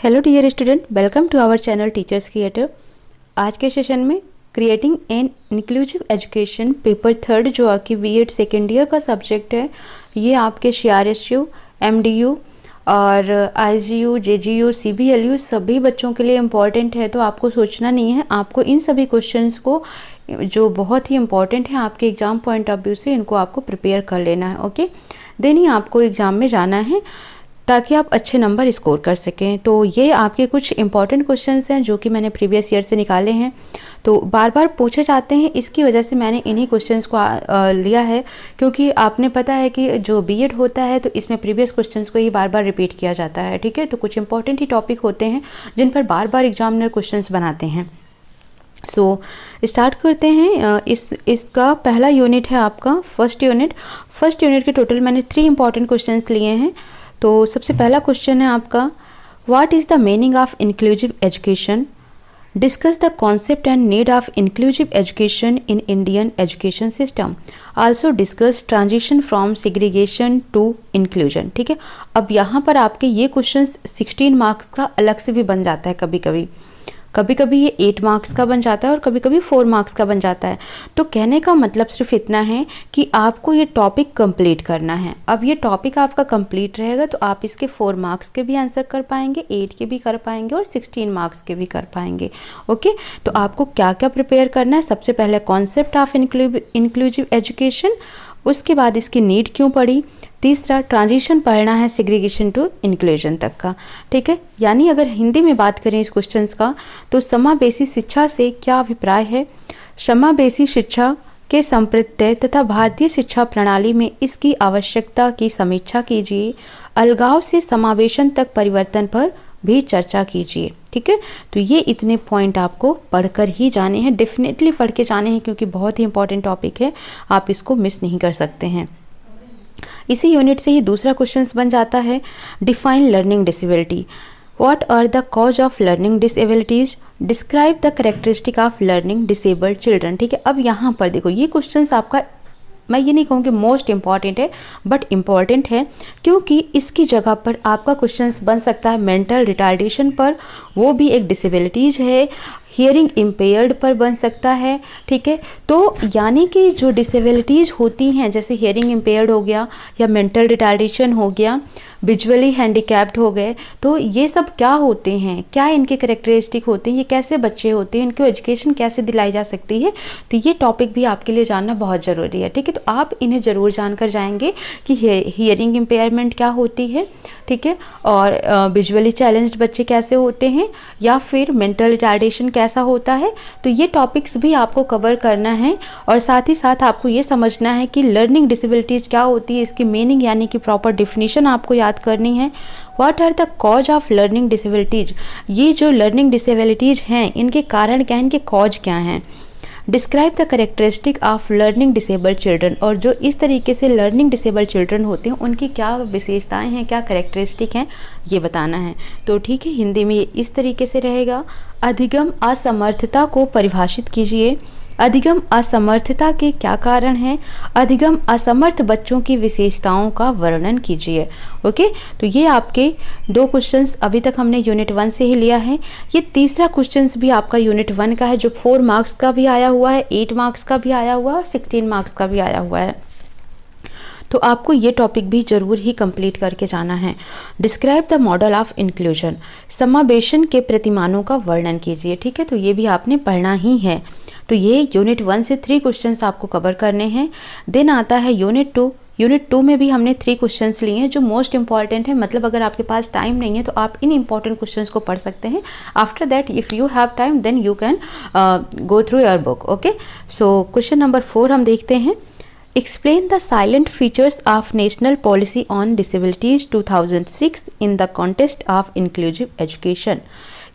Hello dear student, welcome to our channel teachers creator. आज के session में creating an inclusive education paper 3 जो आपकी बीएड सेकेंड ईयर का सब्जेक्ट है, ये आपके CRSU, MDU और IGU, JGU, CBLU सभी बच्चों के लिए इम्पॉर्टेंट है। तो आपको सोचना नहीं है, आपको इन सभी क्वेश्चंस को जो बहुत ही इम्पॉर्टेंट है आपके एग्ज़ाम पॉइंट ऑफ व्यू से, इनको आपको प्रिपेयर कर लेना है। ओके, देन ही आपको एग्ज़ाम में जाना है ताकि आप अच्छे नंबर स्कोर कर सकें। तो ये आपके कुछ इंपॉर्टेंट क्वेश्चंस हैं जो कि मैंने प्रीवियस ईयर से निकाले हैं, तो बार बार पूछे जाते हैं, इसकी वजह से मैंने इन्हीं क्वेश्चंस को लिया है। क्योंकि आपने पता है कि जो बीएड होता है तो इसमें प्रीवियस क्वेश्चंस को ही बार बार रिपीट किया जाता है। ठीक है, तो कुछ इंपॉर्टेंट ही टॉपिक होते हैं जिन पर बार बार एग्जामिनर क्वेश्चंस बनाते हैं। सो स्टार्ट करते हैं। इसका पहला यूनिट है आपका फर्स्ट यूनिट के टोटल मैंने 3 इंपॉर्टेंट क्वेश्चंस लिए हैं। तो सबसे पहला क्वेश्चन है आपका, what is the meaning of inclusive education? Discuss the concept and need of inclusive education in Indian education system. Also discuss transition from segregation to inclusion. ठीक है, अब यहाँ पर आपके ये क्वेश्चन 16 मार्क्स का अलग से भी बन जाता है। कभी कभी ये 8 मार्क्स का बन जाता है और कभी कभी 4 मार्क्स का बन जाता है। तो कहने का मतलब सिर्फ इतना है कि आपको ये टॉपिक कंप्लीट करना है। अब ये टॉपिक आपका कंप्लीट रहेगा तो आप इसके 4 मार्क्स के भी आंसर कर पाएंगे, 8 के भी कर पाएंगे और 16 मार्क्स के भी कर पाएंगे। ओके, तो आपको क्या क्या प्रिपेयर करना है? सबसे पहले कॉन्सेप्ट ऑफ इंक्लूसिव एजुकेशन, उसके बाद इसकी नीड क्यों पड़ी, तीसरा ट्रांजिशन पढ़ना है सेग्रीगेशन टू इंक्लूजन तक का। ठीक है, यानी अगर हिंदी में बात करें इस क्वेश्चंस का, तो समावेशी शिक्षा से क्या अभिप्राय है, समावेशी शिक्षा के संप्रत्यय तथा भारतीय शिक्षा प्रणाली में इसकी आवश्यकता की समीक्षा कीजिए, अलगाव से समावेशन तक परिवर्तन पर भी चर्चा कीजिए। ठीक है, तो ये इतने पॉइंट आपको पढ़कर ही जाने हैं, डेफिनेटली पढ़ के जाने हैं, क्योंकि बहुत ही इंपॉर्टेंट टॉपिक है, आप इसको मिस नहीं कर सकते हैं। इसी यूनिट से ही दूसरा क्वेश्चन बन जाता है, define learning disability. What are the cause of learning disabilities? Describe the characteristic of learning disabled children. ठीक है, अब यहाँ पर देखो, ये क्वेश्चन आपका, मैं ये नहीं कहूँगी मोस्ट इम्पॉर्टेंट है, बट इम्पॉर्टेंट है क्योंकि इसकी जगह पर आपका क्वेश्चन बन सकता है मेंटल रिटार्डेशन पर, वो भी एक डिसेबिलिटीज है, हियरिंग इम्पेयर्ड पर बन सकता है। ठीक है, तो यानी कि जो डिसेबिलिटीज़ होती हैं, जैसे हियरिंग इम्पेयर्ड हो गया या मेंटल रिटार्डेशन हो गया, विजुअली हैंडीकैप्ड हो गए, तो ये सब क्या होते हैं, क्या इनके कैरेक्टरिस्टिक होते हैं, ये कैसे बच्चे होते हैं, इनको एजुकेशन कैसे दिलाई जा सकती है, तो ये टॉपिक भी आपके लिए जानना बहुत ज़रूरी है। ठीक है, तो आप इन्हें ज़रूर जानकर जाएंगे कि हियरिंग इम्पेयरमेंट क्या होती है, ठीक है, और विजुअली चैलेंज्ड बच्चे कैसे होते हैं, या फिर मेंटल रिटार्डेशन कैसा होता है। तो ये टॉपिक्स भी आपको कवर करना है, और साथ ही साथ आपको ये समझना है कि लर्निंग डिसेबिलिटीज़ क्या होती है, इसकी मीनिंग यानी कि प्रॉपर डिफिनीशन आपको याद करनी है। What are the cause of learning disabilities? ये जो लर्निंग डिसेबिलिटीज हैं, इनके कारण क्या हैं, इनके कॉज क्या हैं। Describe the characteristic of learning disabled children, और जो इस तरीके से लर्निंग डिसेबल्ड चिल्ड्रन होते हैं उनकी क्या विशेषताएं हैं, क्या कैरेक्टरिस्टिक हैं, ये बताना है। तो ठीक है, हिंदी में इस तरीके से रहेगा, अधिगम असमर्थता को परिभाषित कीजिए, अधिगम असमर्थता के क्या कारण हैं, अधिगम असमर्थ बच्चों की विशेषताओं का वर्णन कीजिए। ओके, तो ये आपके 2 क्वेश्चंस अभी तक हमने यूनिट 1 से ही लिया है। ये तीसरा क्वेश्चंस भी आपका यूनिट 1 का है, जो 4 मार्क्स का भी आया हुआ है, 8 मार्क्स का भी आया हुआ है और 16 मार्क्स का भी आया हुआ है। तो आपको ये टॉपिक भी जरूर ही कंप्लीट करके जाना है। Describe the model of inclusion, समावेशन के प्रतिमानों का वर्णन कीजिए। ठीक है, तो ये भी आपने पढ़ना ही है। तो ये यूनिट 1 से 3 क्वेश्चंस आपको कवर करने हैं। देन आता है यूनिट 2। यूनिट 2 में भी हमने 3 क्वेश्चंस लिए हैं जो मोस्ट इंपॉर्टेंट है। मतलब अगर आपके पास टाइम नहीं है तो आप इन इंपॉर्टेंट क्वेश्चंस को पढ़ सकते हैं। After that if you have time then you can go through your book. Okay, so question number 4 हम देखते हैं। Explain the silent features of National Policy on Disabilities 2006 in the context of inclusive education।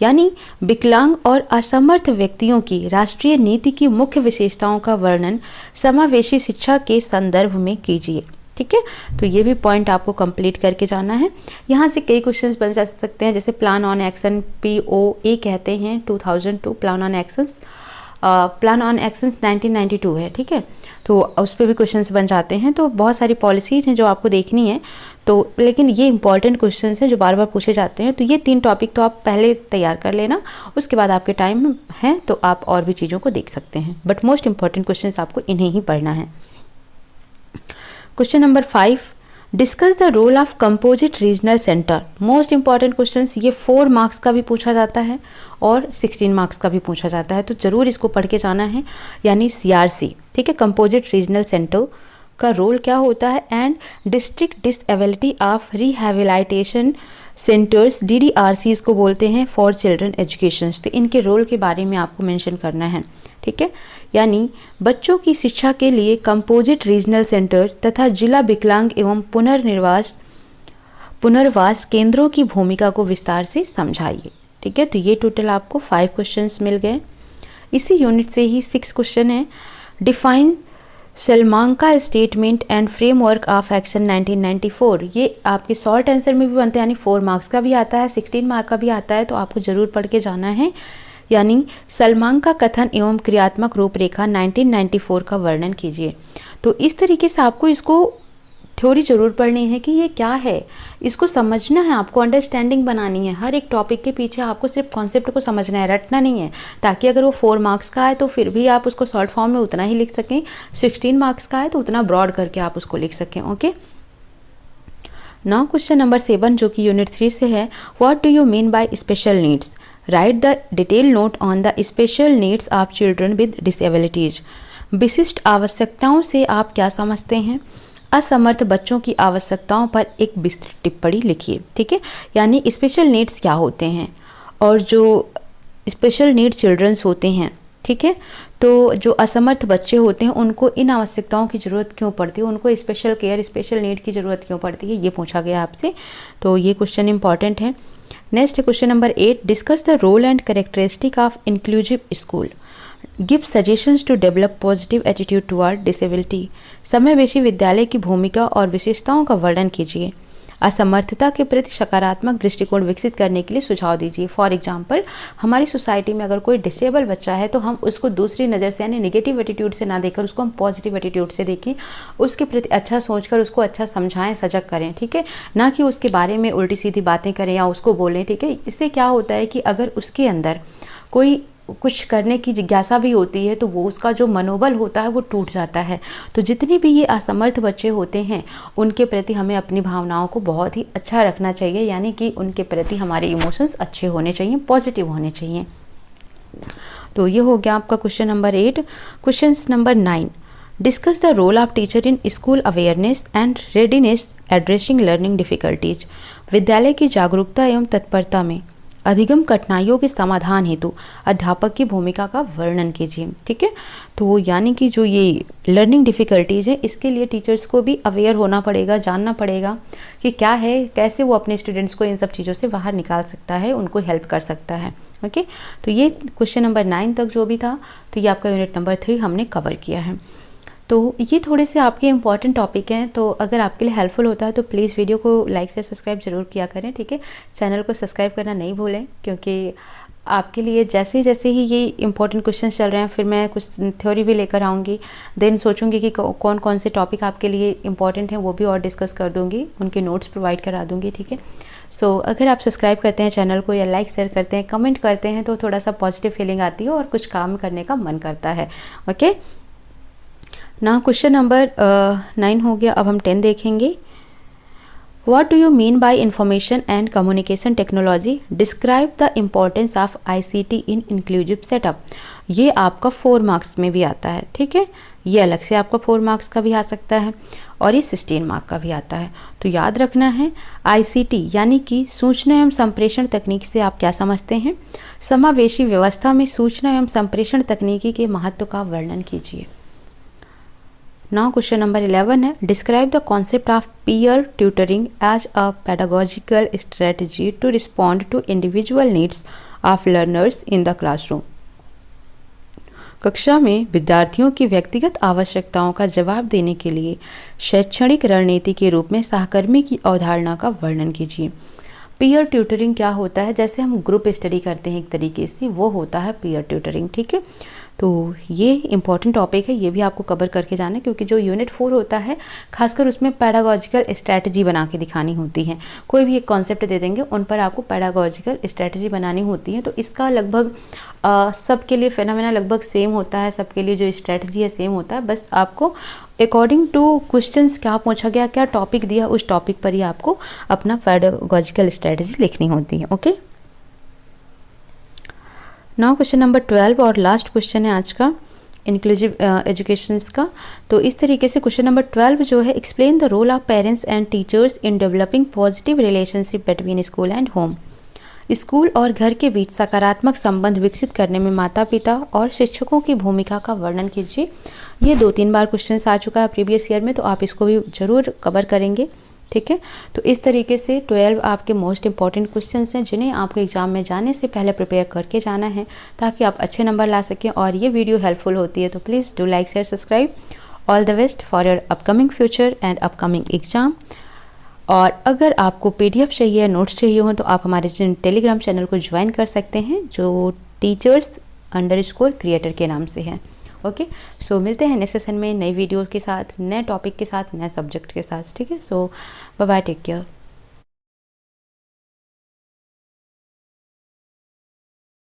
यानी विकलांग और असमर्थ व्यक्तियों की राष्ट्रीय नीति की मुख्य विशेषताओं का वर्णन समावेशी शिक्षा के संदर्भ में कीजिए। ठीक है, तो ये भी पॉइंट आपको कंप्लीट करके जाना है। यहाँ से कई क्वेश्चंस बन जा सकते हैं, जैसे प्लान ऑन एक्शन, POA कहते हैं 2002, plan on actions, plan on actions 1992 है। ठीक है, तो उस पर भी क्वेश्चंस बन जाते हैं। तो बहुत सारी पॉलिसीज़ हैं जो आपको देखनी है। तो लेकिन ये इंपॉर्टेंट क्वेश्चन हैं जो बार बार पूछे जाते हैं, तो ये 3 टॉपिक तो आप पहले तैयार कर लेना, उसके बाद आपके टाइम है तो आप और भी चीज़ों को देख सकते हैं, बट मोस्ट इंपॉर्टेंट क्वेश्चन आपको इन्हें ही पढ़ना है। Question number 5, discuss the role of composite regional centre. Most important question, ये 4 मार्क्स का भी पूछा जाता है और 16 मार्क्स का भी पूछा जाता है, तो ज़रूर इसको पढ़ के जाना है, यानी CRC, ठीक है, कंपोजिट रीजनल सेंटर का रोल क्या होता है, and district disability of rehabilitation centres, DDRC इसको बोलते हैं, फॉर चिल्ड्रन एजुकेशन। तो इनके रोल के बारे में आपको मेंशन करना है, ठीक है, यानी बच्चों की शिक्षा के लिए कंपोजिट रीजनल सेंटर तथा जिला विकलांग एवं पुनर्वास केंद्रों की भूमिका को विस्तार से समझाइए, ठीक है। तो ये टोटल आपको 5 क्वेश्चंस मिल गए। इसी यूनिट से ही 6 क्वेश्चन है। Define Salamanca statement and framework of action 1994। ये आपके शॉर्ट आंसर में भी बनते हैं, यानी 4 मार्क्स का भी आता है, 16 मार्क का भी आता है, तो आपको जरूर पढ़ के जाना है। यानी सलमांका कथन एवं क्रियात्मक रूपरेखा 1994 का वर्णन कीजिए। तो इस तरीके से आपको इसको थ्योरी जरूर पढ़नी है कि ये क्या है, इसको समझना है, आपको अंडरस्टैंडिंग बनानी है। हर एक टॉपिक के पीछे आपको सिर्फ कॉन्सेप्ट को समझना है, रटना नहीं है, ताकि अगर वो 4 मार्क्स का है तो फिर भी आप उसको शॉर्ट फॉर्म में उतना ही लिख सकें, 16 मार्क्स का है तो उतना ब्रॉड करके आप उसको लिख सकें। ओके, नाउ क्वेश्चन नंबर 7 जो कि यूनिट 3 से है, what do you mean by special needs? Right the detail note on the special needs of children with disabilities. विशिष्ट आवश्यकताओं से आप क्या समझते हैं? असमर्थ बच्चों की आवश्यकताओं पर एक विस्तृत टिप्पणी लिखिए, ठीक है। यानी स्पेशल नीड्स क्या होते हैं और जो स्पेशल नीड चिल्ड्रंस होते हैं, ठीक है, तो जो असमर्थ बच्चे होते हैं उनको इन आवश्यकताओं की ज़रूरत क्यों पड़ती है, उनको स्पेशल केयर, स्पेशल नीड की ज़रूरत क्यों पड़ती है, ये पूछा गया आपसे, तो ये क्वेश्चन इंपॉर्टेंट है। Next question number 8, discuss the role and characteristic of inclusive school. Give suggestions to develop positive attitude toward disability. समावेशी विद्यालय की भूमिका और विशेषताओं का वर्णन कीजिए। असमर्थता के प्रति सकारात्मक दृष्टिकोण विकसित करने के लिए सुझाव दीजिए। फॉर एग्जाम्पल, हमारी सोसाइटी में अगर कोई डिसेबल बच्चा है तो हम उसको दूसरी नज़र से, यानी नेगेटिव एटीट्यूड से ना देखकर उसको हम पॉजिटिव एटीट्यूड से देखें, उसके प्रति अच्छा सोचकर उसको अच्छा समझाएं, सजग करें, ठीक है, ना कि उसके बारे में उल्टी सीधी बातें करें या उसको बोलें, ठीक है। इससे क्या होता है कि अगर उसके अंदर कोई कुछ करने की जिज्ञासा भी होती है तो वो उसका जो मनोबल होता है वो टूट जाता है। तो जितने भी ये असमर्थ बच्चे होते हैं उनके प्रति हमें अपनी भावनाओं को बहुत ही अच्छा रखना चाहिए, यानी कि उनके प्रति हमारे इमोशंस अच्छे होने चाहिए, पॉजिटिव होने चाहिए। तो ये हो गया आपका question number 8। Question number 9, discuss the role of teacher in school awareness and readiness addressing learning difficulties. विद्यालय की जागरूकता एवं तत्परता में अधिगम कठिनाइयों के समाधान हेतु अध्यापक की भूमिका का वर्णन कीजिए, ठीक है। तो यानी कि जो ये लर्निंग डिफ़िकल्टीज़ है इसके लिए टीचर्स को भी अवेयर होना पड़ेगा, जानना पड़ेगा कि क्या है, कैसे वो अपने स्टूडेंट्स को इन सब चीज़ों से बाहर निकाल सकता है, उनको हेल्प कर सकता है। ओके, तो ये क्वेश्चन नंबर 9 तक जो भी था, तो ये आपका यूनिट नंबर 3 हमने कवर किया है। तो ये थोड़े से आपके इंपॉर्टेंट टॉपिक हैं, तो अगर आपके लिए हेल्पफुल होता है तो प्लीज़ वीडियो को लाइक से सब्सक्राइब जरूर किया करें, ठीक है। चैनल को सब्सक्राइब करना नहीं भूलें, क्योंकि आपके लिए जैसे जैसे ही ये इंपॉर्टेंट क्वेश्चन चल रहे हैं फिर मैं कुछ थ्योरी भी लेकर आऊँगी, देन सोचूंगी कि कौन कौन से टॉपिक आपके लिए इंपॉर्टेंट हैं वो भी और डिस्कस कर दूँगी, उनके नोट्स प्रोवाइड करा दूँगी, ठीक है। सो अगर आप सब्सक्राइब करते हैं चैनल को या लाइक शेयर करते हैं, कमेंट करते हैं, तो थोड़ा सा पॉजिटिव फीलिंग आती है और कुछ काम करने का मन करता है। ओके ना, क्वेश्चन नंबर 9 हो गया, अब हम 10 देखेंगे। What do you mean by information and communication technology? Describe the importance of ICT in inclusive setup. ये आपका 4 मार्क्स में भी आता है, ठीक है, ये अलग से आपका 4 मार्क्स का भी आ सकता है और ये 16 मार्क का भी आता है। तो याद रखना है, ICT यानी कि सूचना एवं संप्रेषण तकनीक से आप क्या समझते हैं? समावेशी व्यवस्था में सूचना एवं संप्रेषण तकनीकी के महत्व का वर्णन कीजिए। नाउ क्वेश्चन नंबर 11 है, describe the concept of peer tutoring as a pedagogical strategy to respond to individual needs of learners in the classroom. कक्षा में विद्यार्थियों की व्यक्तिगत आवश्यकताओं का जवाब देने के लिए शैक्षणिक रणनीति के रूप में सहकर्मी की अवधारणा का वर्णन कीजिए। पीयर ट्यूटरिंग क्या होता है? जैसे हम ग्रुप स्टडी करते हैं एक तरीके से, वो होता है पीयर ट्यूटरिंग, ठीक है। तो ये इम्पॉर्टेंट टॉपिक है, ये भी आपको कवर करके जाना है, क्योंकि जो यूनिट 4 होता है खासकर उसमें पैडागॉजिकल स्ट्रैटेजी बना के दिखानी होती है। कोई भी एक कॉन्सेप्ट दे देंगे, उन पर आपको पैडागॉजिकल स्ट्रैटेजी बनानी होती है। तो इसका लगभग सबके लिए फेनोमेना लगभग सेम होता है, सबके लिए जो स्ट्रैटेजी है सेम होता है, बस आपको अकॉर्डिंग टू क्वेश्चंस क्या पूछा गया, क्या टॉपिक दिया, उस टॉपिक पर ही आपको अपना पैडागॉजिकल स्ट्रैटेजी लिखनी होती है। ओके, नाउ क्वेश्चन नंबर 12 और लास्ट क्वेश्चन है आज का इंक्लूसिव एजुकेशंस का। तो इस तरीके से क्वेश्चन नंबर 12 जो है, explain the role of parents and teachers in developing positive relationship between school and home. School और घर के बीच सकारात्मक संबंध विकसित करने में माता पिता और शिक्षकों की भूमिका का वर्णन कीजिए। ये 2-3 बार क्वेश्चन आ चुका है प्रीवियस ईयर में, तो आप इसको भी ज़रूर कवर करेंगे। ठीक है, तो इस तरीके से 12 आपके मोस्ट इंपॉर्टेंट क्वेश्चंस हैं, जिन्हें आपको एग्जाम में जाने से पहले प्रिपेयर करके जाना है, ताकि आप अच्छे नंबर ला सकें। और ये वीडियो हेल्पफुल होती है तो please do like share subscribe. All the best for your upcoming future and upcoming exam. और अगर आपको PDF चाहिए, नोट्स चाहिए हो, तो आप हमारे टेलीग्राम चैनल को ज्वाइन कर सकते हैं, जो teachers_creator के नाम से है। ओके, सो मिलते हैं नेक्स्ट सेशन में नई वीडियो के साथ, नए टॉपिक के साथ, नए सब्जेक्ट के साथ। ठीक है, सो बाय बाय, टेक केयर।